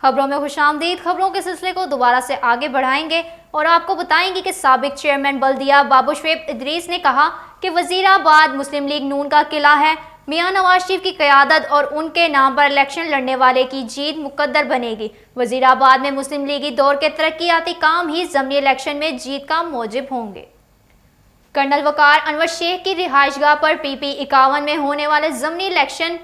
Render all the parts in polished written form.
खबरों में खुशामदीद। खबरों के सिलसिले को दोबारा से आगे बढ़ाएंगे और आपको बताएंगे कि साबिक चेयरमैन बल्दिया बाबू शुएब इदरीस ने कहा कि वजीराबाद मुस्लिम लीग नून का किला है। मियां नवाज शरीफ की क़यादत और उनके नाम पर इलेक्शन लड़ने वाले की जीत मुकद्दर बनेगी। वजीराबाद में मुस्लिम लीगी दौर के तरक्याती काम ही ज़मीनी इलेक्शन में जीत का मौजिब होंगे। कर्नल वकार अनवर शेख की रिहाइशगाह पर PP-51 में होने वाले ज़मीनी इलेक्शन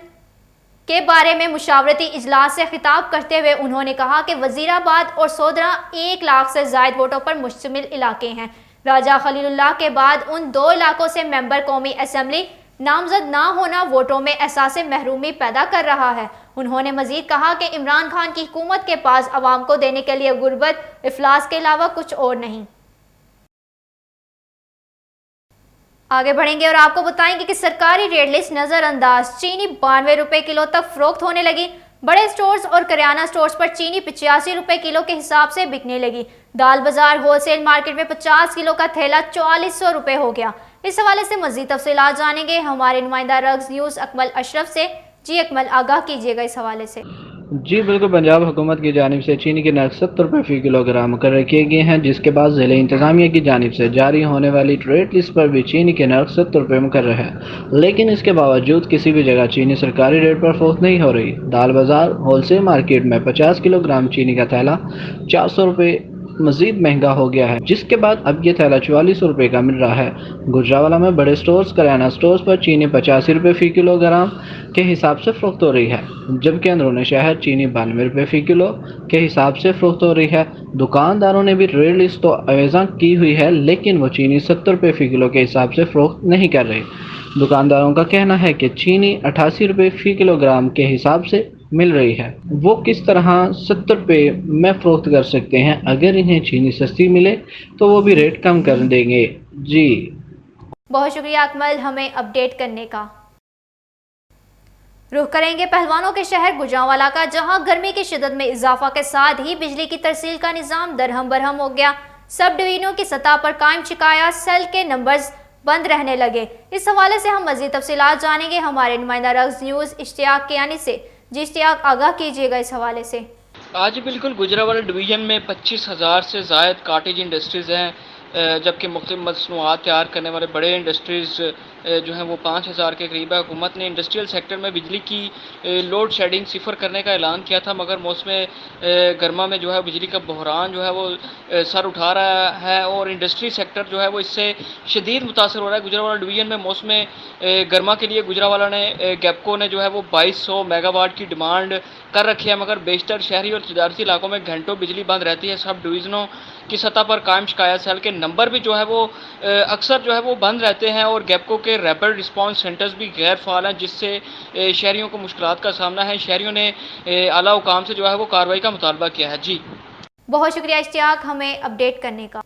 के बारे में मुशावरती इजलास से खिताब करते हुए उन्होंने कहा कि वजीराबाद और सोदरा 1 लाख से ज़ायद वोटों पर मुश्तमिल इलाके हैं। राजा खलीलुल्लाह के बाद उन 2 इलाकों से मेंबर कौमी असम्बली नामजद ना होना वोटों में एहसास महरूमी पैदा कर रहा है। उन्होंने मजीद कहा कि इमरान खान की हुकूमत के पास अवाम को देने के लिए गुर्बत इफलास के अलावा कुछ और नहीं। आगे बढ़ेंगे और आपको बताएंगे कि सरकारी रेट लिस्ट नजरअंदाज। चीनी 92 रुपए किलो तक फरोख्त होने लगी। बड़े स्टोर्स और करियाना स्टोर्स पर चीनी 85 रुपए किलो के हिसाब से बिकने लगी। दाल बाजार होलसेल मार्केट में 50 किलो का थैला 4400 रुपए हो गया। इस हवाले से मजीद तफसीलात जानेंगे हमारे नुमाइंदा रग्स न्यूज़ अकमल अशरफ से। जी अकमल, आगाह कीजिएगा इस हवाले से। जी बिल्कुल, पंजाब हुकूमत की जानिब से चीनी के नर्ख 70 रुपये फ़ी किलोग्राम मुकर्रर किए गए हैं, जिसके बाद ज़िले इंतज़ामिया की जानिब से जारी होने वाली रेट लिस्ट पर भी चीनी के नर्ख 70 रुपये मुकर्रर है। लेकिन इसके बावजूद किसी भी जगह चीनी सरकारी रेट पर फरोख्त नहीं हो रही। दाल बाजार होलसेल मार्केट में 50 किलोग्राम चीनी का थैला 400 रुपये मजीद महंगा हो गया है, जिसके बाद अब ये थैला 4400 रुपये का मिल रहा है। गुजरावाला में बड़े स्टोर्स करियाना स्टोर्स पर चीनी 85 रुपये फ़ी किलोग्राम के हिसाब से फरोख्त हो रही है, जबकि अंदरूनी शहर चीनी 92 रुपये फ़ी किलो के हिसाब से फरोख्त हो रही है। दुकानदारों ने भी रेट लिस्ट तो अवेज़ा की हुई है, लेकिन वो चीनी 70 रुपये फ़ी किलो के हिसाब से फरोख्त नहीं कर रहे। दुकानदारों का कहना है कि चीनी 88 रुपये फ़ी किलोग्राम के हिसाब से मिल रही है। वो किस तरह 70 रुपये में फरोख्त कर सकते हैं? अगर इन्हें चीनी सस्ती मिले तो वो भी रेट कम कर देंगे। जी बहुत शुक्रिया अकमल हमें अपडेट करने का। रुख करेंगे पहलवानों के शहर गुजरांवाला का, जहां गर्मी की शिद्दत में इजाफा के साथ ही बिजली की तरसील का निज़ाम दरहम बरहम हो गया। सब डिवीजनों की सतह पर कायम शिकायत सेल के नंबर्स बंद रहने लगे। इस हवाले से हम मज़ीद तफसीलात जानेंगे हमारे नुमाइंदा रग्स न्यूज़ इश्तियाक कियानी से। जी इश्तियाक, आगाह कीजिएगा इस हवाले से। आज बिल्कुल गुजरांवाला डिवीज़न में 25,000 से ज़ायद काटेज इंडस्ट्रीज़ हैं, जबकि मुख्तलिफ मसनूआत तैयार करने वाले बड़े इंडस्ट्रीज़ जो हैं वो 5,000 के करीब है। हुकूमत ने इंडस्ट्रियल सेक्टर में बिजली की लोड शेडिंग सिफर करने का ऐलान किया था, मगर मौसम गर्मा में जो है बिजली का बहरान जो है वो सर उठा रहा है और इंडस्ट्री सेक्टर जो है वो इससे शदीद मुतासर हो रहा है। गुजरांवाला डिवीज़न में मौसम गर्मा के लिए गुजरांवाला ने गैपको ने जो है वो 2200 मेगावाट की डिमांड कर रखी है, मगर बेशतर शहरी और तजारती इलाकों में घंटों बिजली बंद रहती है। सब डिवीज़नों की सतह पर कायम शिकायत सेल के नंबर भी जो है वो अक्सर जो है वो बंद रहते हैं और गैपको के रैपिड रिस्पांस सेंटर्स भी गैर फ़ाल हैं, जिससे शहरियों को मुश्किलात का सामना है। शहरियों ने आला हुकाम से जो है वो कार्रवाई का मुतालबा किया है। जी बहुत शुक्रिया इश्तियाक हमें अपडेट करने का।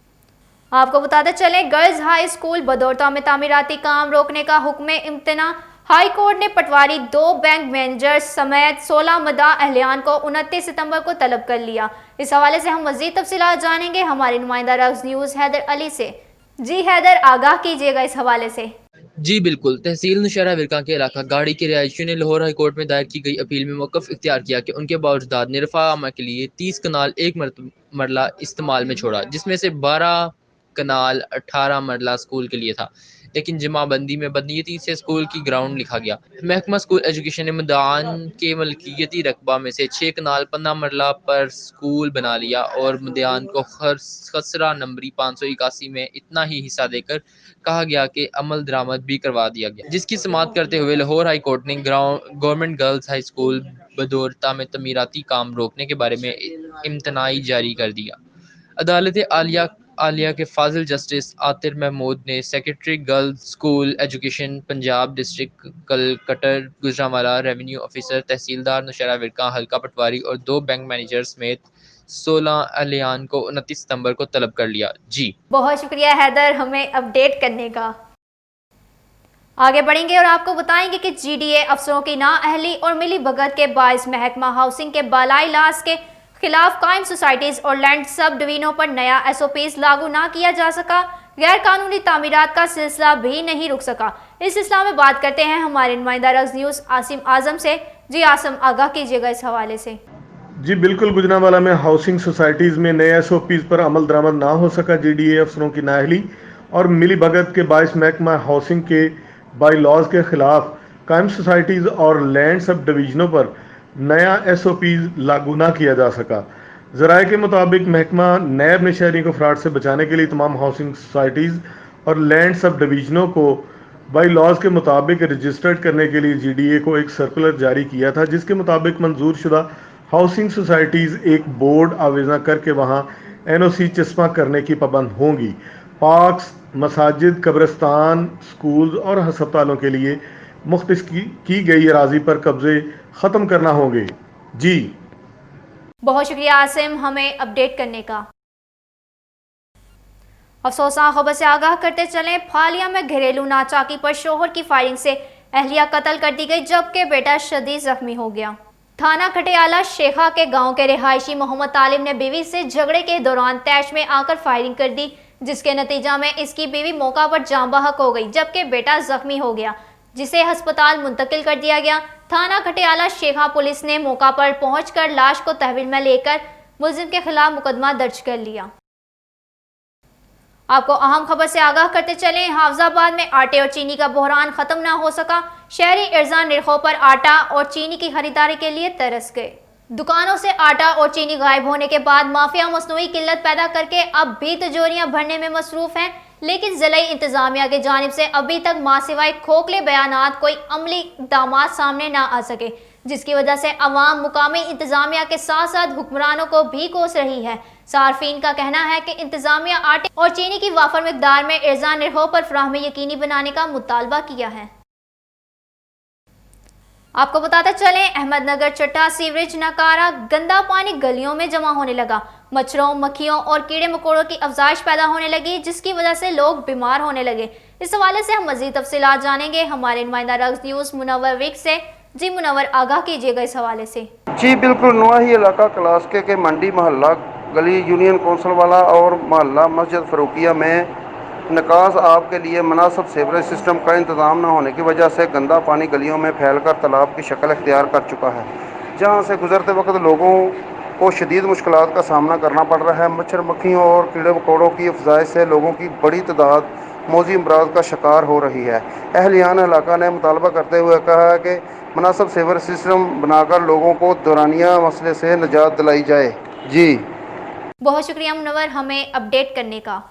आपको बताते चलें, गर्ल्स हाई स्कूल बदौरता में तामीराती काम रोकने का हुक्म इम्तना। हाई कोर्ट ने पटवारी 2 बैंक मैनेजर्स समेत 16 मदा अहलियान को 29 सितंबर को तलब कर लिया। इस हवाले से हम मज़ीद तफसीलात जानेंगे हमारे नुमाइंदा रग्स न्यूज़ हैदर अली से। जी हैदर, आगाह कीजिएगा इस हवाले से। जी बिल्कुल, तहसील नौशहरा विरका के इलाका गाड़ी के रिहायशियों ने लाहौर हाई कोर्ट में दायर की गई अपील में मौक़िफ़ इख्तियार किया कि उनके बावजदाद ने रफ़ा आमा के लिए 30 कनाल 1 मरला इस्तेमाल में छोड़ा, जिसमें से 12 कनाल 18 मरला स्कूल के लिए था, लेकिन जमाबंदी में बदनीयती से स्कूल की ग्राउंड लिखा गया। महकमा स्कूल एजुकेशन ने मदान के मलकियती रकबा में से 6 कनाल 15 मरला पर स्कूल बना लिया और मदान को खसरा नंबरी 581 में इतना ही हिस्सा देकर कहा गया कि अमल दरामद भी करवा दिया गया, जिसकी समाअत करते हुए लाहौर हाई कोर्ट ने गवर्नमेंट गर्ल्स हाई स्कूल बदौरता में तमीराती काम रोकने के बारे में इम्तनाई जारी कर दिया। अदालत आलिया के फाजिल जस्टिस आतिर महमूद ने secretary girls school education Punjab district collector Gujranwala, revenue officer, tehsildar Naushahra Virka हल्का पटवारी और 2 बैंक मैनेजर समेत 16 अहलियान को 29 सितंबर को तलब कर लिया। जी बहुत शुक्रिया हैदर हमें अपडेट करने का। आगे बढ़ेंगे और आपको बताएंगे कि GDA अफसरों की नाअहली और मिली भगत के बायस महकमा हाउसिंग के बालाई लाज के खिलाफ कायम सोसाइटीज़ और लैंड सब डिवीजनों पर नया SOPs लागू ना किया जा सका। गैर कानूनी तामीरात का सिलसिला भी नहीं रुक सका। इस सिलसिला में बात करते हैं हमारे नुमाइंदा रग्स न्यूज़ आसिम आजम से। जी आसिम, आगाह कीजिएगा इस हवाले से। जी बिल्कुल, गुजरांवाला में हाउसिंग सोसाइटीज़ में नए एसओपीज़ पर अमल दरामद ना हो सका। जीडीए अफसरों की नाअहली और मिली भगत के बायस महकमा हाउसिंग के बाई लॉज के खिलाफ कायम सोसाइटीज़ और लैंड सब डिवीज़नों पर नया एसओपीज़ लागू ना किया जा सका। ज़राए के मुताबिक महकमा नैब ने शहरी को फ्रॉड से बचाने के लिए तमाम हाउसिंग सोसाइटीज़ और लैंड सब डिवीज़नों को बाई लॉज के मुताबिक रजिस्टर्ड करने के लिए जीडीए को एक सर्कुलर जारी किया था, जिसके मुताबिक मंजूर शुदा हाउसिंग सोसाइटीज़ एक बोर्ड आवेदन करके वहाँ एनओसी चस्पा करने की पाबंद होंगी। पार्क्स, मसाजिद, कब्रिस्तान, स्कूल और हस्पतालों के लिए मुख्तस की गई अराजी पर कब्जे ख़त्म करना होंगे। जी बहुत शुक्रिया आसिम हमें अपडेट करने का। अफसोसनाक खबर से आगाह करते चलें, फालिया में घरेलू नाचाकी पर शोहर की फायरिंग से अहलिया कत्ल कर दी गई, जबकि बेटा शदीद जख्मी हो गया। थाना खटियाला शेखा के गांव के रिहायशी मोहम्मद तालिब ने बीवी से झगड़े के दौरान तैश में आकर फायरिंग कर दी, जिसके नतीजा में इसकी बीवी मौका पर जान बहक हो गई, जबकि बेटा जख्मी हो गया, जिसे अस्पताल मुंतकिल कर दिया गया। थाना खटियाला शेखा पुलिस ने मौका पर पहुंचकर लाश को तहवील में लेकर मुलजिम के खिलाफ मुकदमा दर्ज कर लिया। आपको अहम खबर से आगाह करते चलें, हाफजाबाद में आटे और चीनी का बहरान खत्म ना हो सका। शहरी इर्जा निरखों पर आटा और चीनी की खरीदारी के लिए तरस गए। दुकानों से आटा और चीनी गायब होने के बाद माफिया मसनूई किल्लत पैदा करके अब भी तिजोरियां भरने में मसरूफ हैं, लेकिन ज़िला इंतजामिया की जानिब से अभी तक मां सिवाय खोखले बयानात कोई अमली इक़दामात सामने ना आ सके, जिसकी वजह से अवाम मुकामी इंतजामिया के साथ साथ हुक्मरानों को भी कोस रही है। सार्फिन का कहना है कि इंतजामिया आटे और चीनी की वाफर मिकदार में इर्जा निरखों पर फराहमी यकीनी बनाने का मुतालबा किया है। आपको बताते चलें, अहमदनगर चट्टा सीवरेज नकारा गंदा पानी गलियों में जमा होने लगा। मच्छरों, मक्खियों और कीड़े मकोड़ों की अफजाइश पैदा होने लगी, जिसकी वजह से लोग बीमार होने लगे। इस हवाले से हम मजीद तफसीलात जानेंगे हमारे नुमाइंदा रग्स न्यूज़ मुनव्वर विक से। जी मुनव्वर, आगाह कीजिएगा इस हवाले से। जी बिल्कुल, नवाही इलाका क्लास के मंडी मोहल्ला गली यूनियन कौंसिल वाला और मोहल्ला मस्जिद फरूकिया में निकास आब के लिए मुनासिब सीवरेज सिस्टम का इंतज़ाम न होने की वजह से गंदा पानी गलियों में फैलकर तालाब की शक्ल इख्तियार कर चुका है, जहां से गुजरते वक्त लोगों को शदीद मुश्किलात का सामना करना पड़ रहा है। मच्छर, मक्खियों और कीड़े मकोड़ों की अफजाइश से लोगों की बड़ी तादाद मौजी अमराज का शिकार हो रही है। अहलियान इलाका ने मुतालबा करते हुए कहा है कि मुनासिब सीवरेज सिस्टम बनाकर लोगों को दौरानिया मसले से निजात दिलाई जाए। जी बहुत शुक्रिया मुनव्वर हमें अपडेट करने का।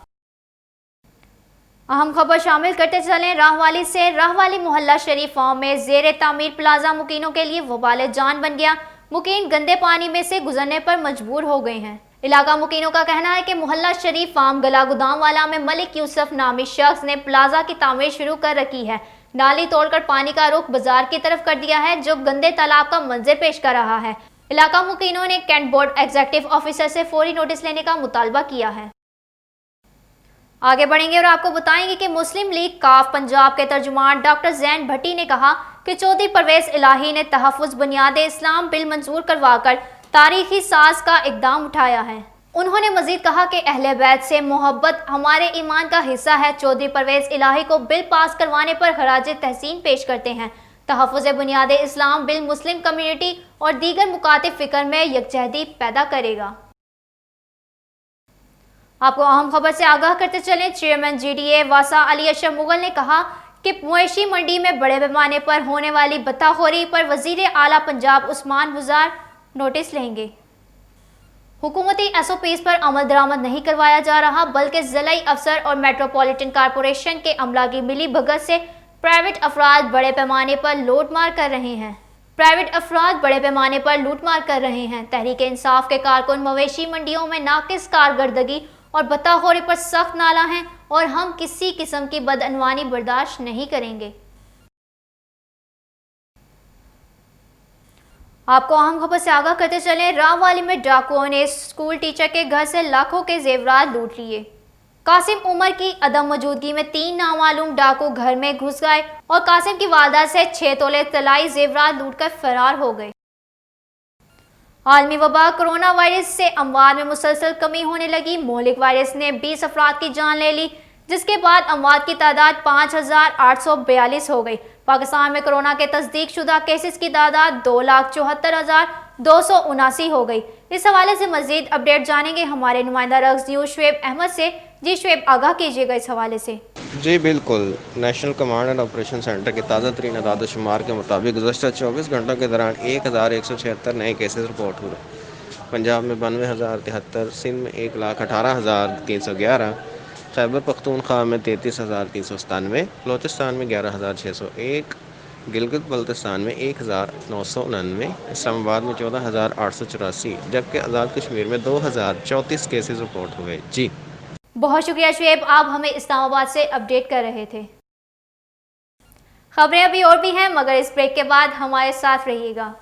अहम खबर शामिल करते चलें, राहवाली से। राहवाली मोहल्ला शरीफ फार्म में जेर तामीर प्लाजा मुकीनों के लिए वबाल जान बन गया। मुकीन गंदे पानी में से गुजरने पर मजबूर हो गए हैं। इलाका मुकीनों का कहना है कि मोहल्ला शरीफ फार्म गला गुदाम वाला में मलिक यूसुफ नामी शख्स ने प्लाजा की तामीर शुरू कर रखी है। नाली तोड़कर पानी का रुख बाजार की तरफ कर दिया है, जो गंदे तालाब का मंजर पेश कर रहा है। इलाका मुकीनों ने कैंट बोर्ड एग्जीक्यूटिव ऑफिसर से फौरी नोटिस लेने का मुतालबा किया है। आगे बढ़ेंगे और आपको बताएंगे कि मुस्लिम लीग काफ पंजाब के तर्जुमान डॉक्टर जैन भट्टी ने कहा कि चौधरी परवेज इलाही ने तहफ़्फ़ुज़ बुनियादे इस्लाम बिल मंजूर करवाकर तारीखी साज का इकदाम उठाया है। उन्होंने मजीद कहा कि अहले बैत से मोहब्बत हमारे ईमान का हिस्सा है। चौधरी परवेज इलाही को बिल पास करवाने पर खराज तहसीन पेश करते हैं। तहफ़्फ़ुज़ बुनियादे इस्लाम बिल मुस्लिम कम्युनिटी और दीगर मुकातिब फ़िक्र में यकजहती पैदा करेगा। आपको अहम खबर से आगाह करते चलें, चेयरमैन जीडीए वासा अली अशरफ मुगल ने कहा कि मवेशी मंडी में बड़े पैमाने पर होने वाली बत्ताखोरी पर वजीर आला पंजाब उस्मान बुज़ार नोटिस लेंगे। हुकूमती एसओपीज पर अमल दरामद नहीं करवाया जा रहा, बल्कि ज़िलाई अफसर और मेट्रोपॉलिटन कॉरपोरेशन के अमला की मिली भगत से प्राइवेट अफराद बड़े पैमाने पर लूटमार कर रहे हैं। तहरीक इंसाफ के कारकुन मवेशी मंडियों में नाकिस कारकर्दगी और बत्ताखोरी पर सख्त नाला हैं और हम किसी किस्म की बदअनवानी बर्दाश्त नहीं करेंगे। आपको अहम खबर से आगाह करते चलें, राहवाली में डाकुओं ने स्कूल टीचर के घर से लाखों के जेवरात लूट लिए। कासिम उमर की अदम मौजूदगी में 3 नामालूम डाकू घर में घुस गए और कासिम की वालदा से 6 तोले तलाई जेवरात लूटकर फरार हो गए। आलमी वबा कोरोना वायरस से अमवात में मुसलसल कमी होने लगी। मोहलिक वायरस ने 20 अफराद की जान ले ली, जिसके बाद अमवात की तादाद 5842 हो गई। पाकिस्तान में कोरोना के तस्दीक शुदा केसेस की तादाद 2,74,000 279 हो गई। इस हवाले से मजीद अपडेट जानेंगे हमारे नुमाइंदा रक्स न्यूज़ शुएब अहमद से। जी शुएब, आगाह कीजिएगा इस हवाले से। जी बिल्कुल, national command and operation centre के ताज़ा तरीन अदाद शुमार के मुताबिक गुज़श्ता 24 घंटों के दौरान 1176 नए केसेस रिपोर्ट हुए। पंजाब में 92,073, सिंध में 1,18,311, खैबर पख्तूनख्वा में 33,397, बलोचिस्तान में 11,601, गिलगित बल्तिस्तान में 1,999, इस्लामाबाद में 14,884, जबकि आज़ाद कश्मीर में 2,034 केसेस रिपोर्ट हुए। जी बहुत शुक्रिया शुएब, आप हमें इस्लामाबाद से अपडेट कर रहे थे। खबरें अभी और भी हैं, मगर इस ब्रेक के बाद हमारे साथ रहिएगा।